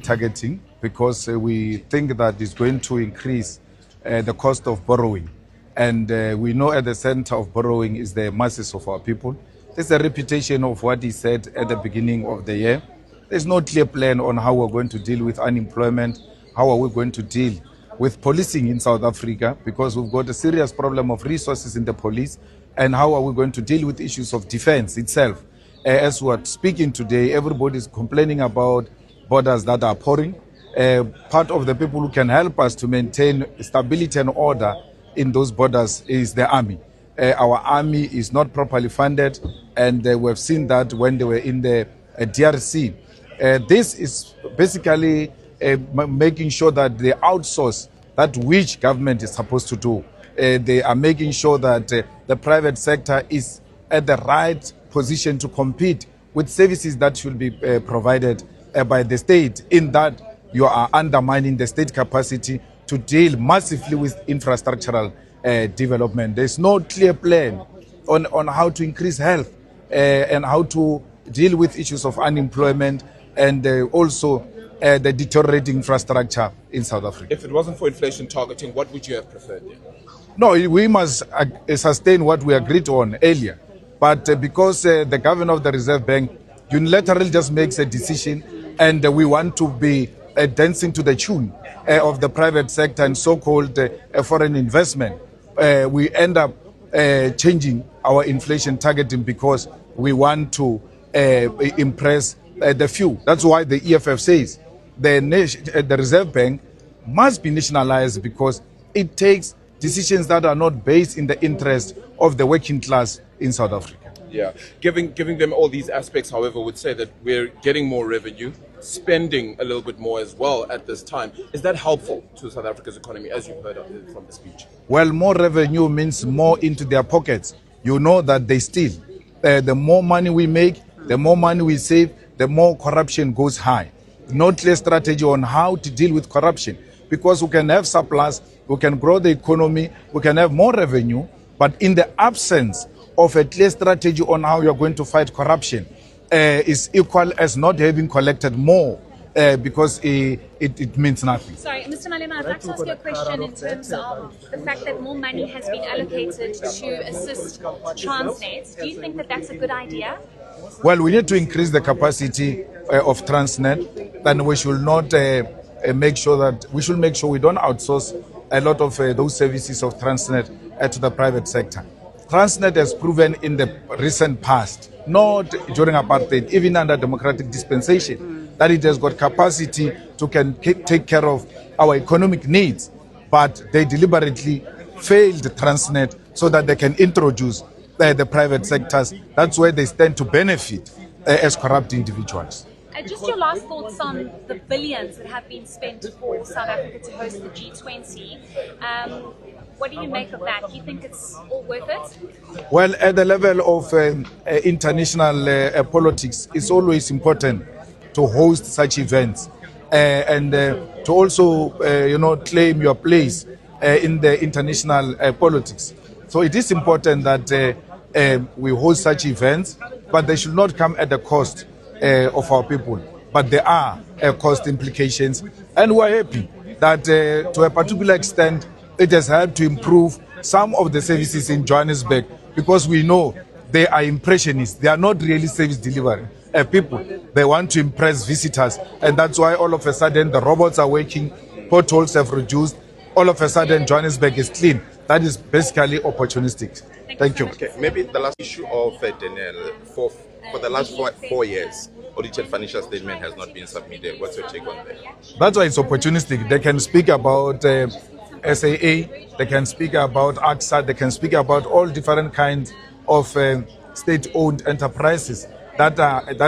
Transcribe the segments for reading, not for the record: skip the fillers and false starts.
Targeting, because we think that it's going to increase the cost of borrowing, and we know at the center of borrowing is the masses of our people. There's a repetition of what he said at the beginning of the year. There's no clear plan on how we're going to deal with unemployment, how are we going to deal with policing in South Africa, because we've got a serious problem of resources in the police, and how are we going to deal with issues of defense itself. As we're speaking today, everybody's complaining about borders that are pouring. Part of the people who can help us to maintain stability and order in those borders is the army. Our army is not properly funded, and we've seen that when they were in the DRC. This is basically making sure that they outsource that which government is supposed to do. They are making sure that the private sector is at the right position to compete with services that should be provided by the state, in that you are undermining the state capacity to deal massively with infrastructural development. There's no clear plan on how to increase health and how to deal with issues of unemployment and also the deteriorating infrastructure in South Africa. If it wasn't for inflation targeting, what would you have preferred? No, we must sustain what we agreed on earlier. But because the governor of the Reserve Bank unilaterally just makes a decision, and we want to be dancing to the tune of the private sector and so-called foreign investment, we end up changing our inflation targeting because we want to impress the few. That's why the EFF says the Reserve Bank must be nationalized, because it takes decisions that are not based in the interest of the working class in South Africa. Yeah, giving them all these aspects, however, would say that we're getting more revenue, spending a little bit more as well at this time. Is that helpful to South Africa's economy, as you've heard from the speech? Well, more revenue means more into their pockets. You know that they steal. The more money we make, the more money we save, the more corruption goes high. No clear strategy on how to deal with corruption, because we can have surplus, we can grow the economy, we can have more revenue, but in the absence of a clear strategy on how you're going to fight corruption is equal as not having collected more, because it means nothing. Sorry, Mr. Malema, I'd like to ask you a question in terms of the fact that more money has been allocated to assist Transnet. Do you think that that's a good idea? Well, we need to increase the capacity of Transnet, and we should not make sure we don't outsource a lot of those services of Transnet to the private sector. Transnet has proven in the recent past, not during apartheid, even under democratic dispensation, that it has got capacity to take care of our economic needs, but they deliberately failed Transnet so that they can introduce the private sectors. That's where they stand to benefit as corrupt individuals. Just your last thoughts on the billions that have been spent for South Africa to host the G20. What do you make of that? Do you think it's all worth it? Well, at the level of international politics, it's always important to host such events and to also, claim your place in the international politics. So it is important that we host such events, but they should not come at the cost of our people. But there are cost implications, and we're happy that to a particular extent it has helped to improve some of the services in Johannesburg, because we know they are impressionists. They are not really service delivery people. They want to impress visitors, and that's why all of a sudden the robots are working, potholes have reduced, all of a sudden Johannesburg is clean. That is basically opportunistic. Thank you. Okay, maybe the last issue of Denel, for the last 4 years, audited financial statement has not been submitted. What's your take on that? That's why it's opportunistic. They can speak about SAA, they can speak about AXA, they can speak about all different kinds of state-owned enterprises that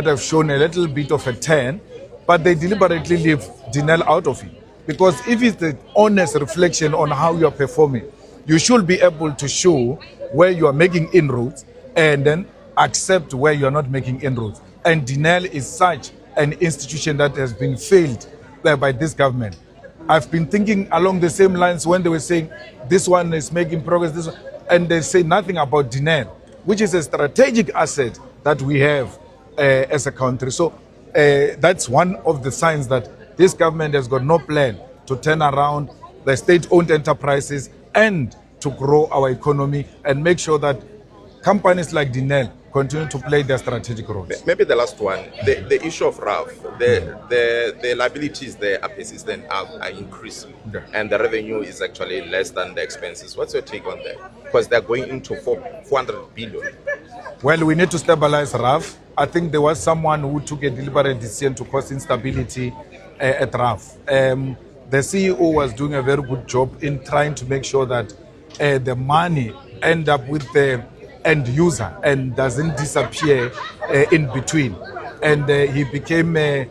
have shown a little bit of a turn, but they deliberately leave Denel out of it. Because if it's the honest reflection on how you're performing, you should be able to show where you are making inroads and then accept where you are not making inroads. And Denel is such an institution that has been failed by this government. I've been thinking along the same lines when they were saying this one is making progress, this one, and they say nothing about Denel, which is a strategic asset that we have as a country. So that's one of the signs that this government has got no plan to turn around the state-owned enterprises and to grow our economy and make sure that companies like Denel continue to play their strategic roles. Maybe the last one, the issue of RAF, the liabilities there are persistent, are increasing, and the revenue is actually less than the expenses. What's your take on that? Because they're going into 400 billion. Well, we need to stabilize RAF. I think there was someone who took a deliberate decision to cause instability at RAF. The CEO was doing a very good job in trying to make sure that the money end up with the end user and doesn't disappear in between. And he became a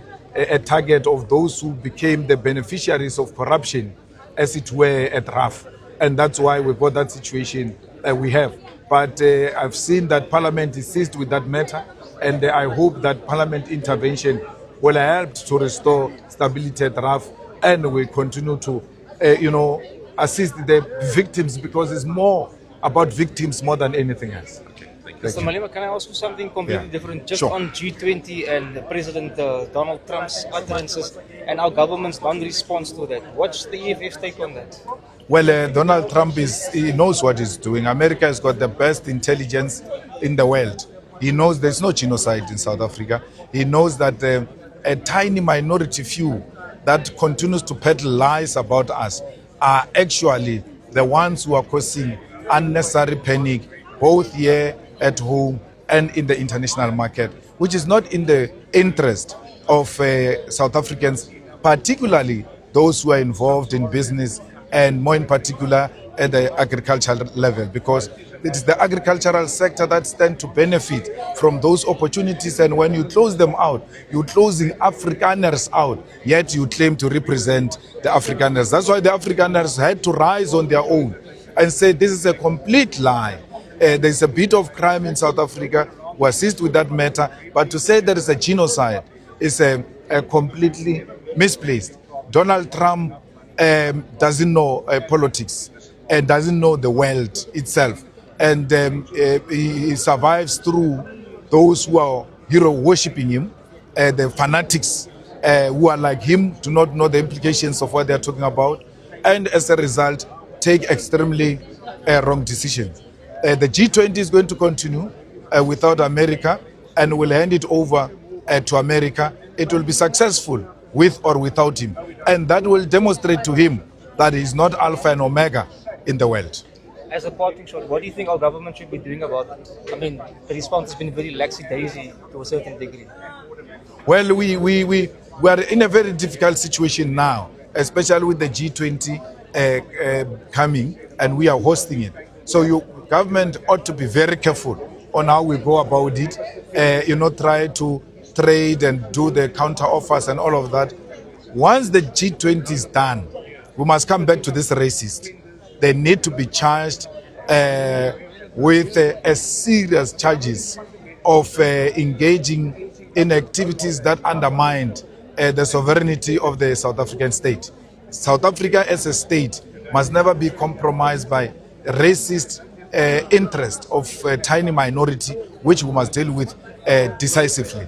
target of those who became the beneficiaries of corruption, as it were, at RAF. And that's why we got that situation we have. But I've seen that Parliament is seized with that matter, and I hope that Parliament intervention will help to restore stability at RAF, and will continue to, assist the victims, because it's more about victims more than anything else. Okay, thank you. Mr. Malema, can I ask you something completely different? Just Sure. on G20 and President Donald Trump's utterances and our government's non-response to that. What's the EFF's take on that? Well, Donald Trump he knows what he's doing. America has got the best intelligence in the world. He knows there's no genocide in South Africa. He knows that a tiny minority few that continues to peddle lies about us are actually the ones who are causing unnecessary panic, both here at home and in the international market, which is not in the interest of South Africans, particularly those who are involved in business, and more in particular at the agricultural level, because it is the agricultural sector that stands to benefit from those opportunities. And when you close them out, you're closing Afrikaners out, yet you claim to represent the Afrikaners. That's why the Afrikaners had to rise on their own and say this is a complete lie. There's a bit of crime in South Africa. We assist with that matter, but to say there is a genocide is a completely misplaced. Donald Trump doesn't know politics and doesn't know the world itself, and he survives through those who are hero worshipping him, the fanatics who are like him, do not know the implications of what they're talking about, and as a result take extremely wrong decisions. The G20 is going to continue without America, and will hand it over to America. It will be successful with or without him, and that will demonstrate to him that he's not alpha and omega in the world. As a parting shot, what do you think our government should be doing about it? I mean, the response has been very lackadaisy to a certain degree. Well, we are in a very difficult situation now, especially with the G20 coming, and we are hosting it. So your government ought to be very careful on how we go about it, try to trade and do the counter offers and all of that. Once the G20 is done, we must come back to this racist. They need to be charged with serious charges of engaging in activities that undermined the sovereignty of the South African state. South Africa as a state must never be compromised by racist interest of a tiny minority, which we must deal with decisively.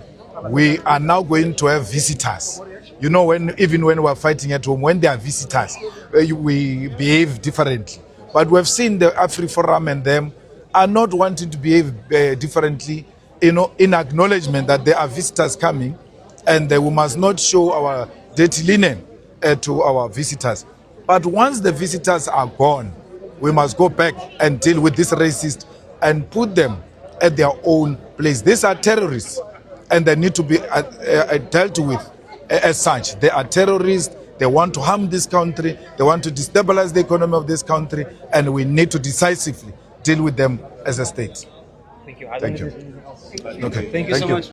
We are now going to have visitors. Even when we are fighting at home, when there are visitors, we behave differently. But we have seen the AfriForum and them are not wanting to behave differently, in acknowledgement that there are visitors coming, and we must not show our dirty linen to our visitors. But once the visitors are gone, we must go back and deal with this racist and put them at their own place. These are terrorists, and they need to be dealt with as such. They are terrorists. They want to harm this country. They want to destabilize the economy of this country, and we need to decisively deal with them as a state. Thank you. Thank you. Okay. Thank you so much.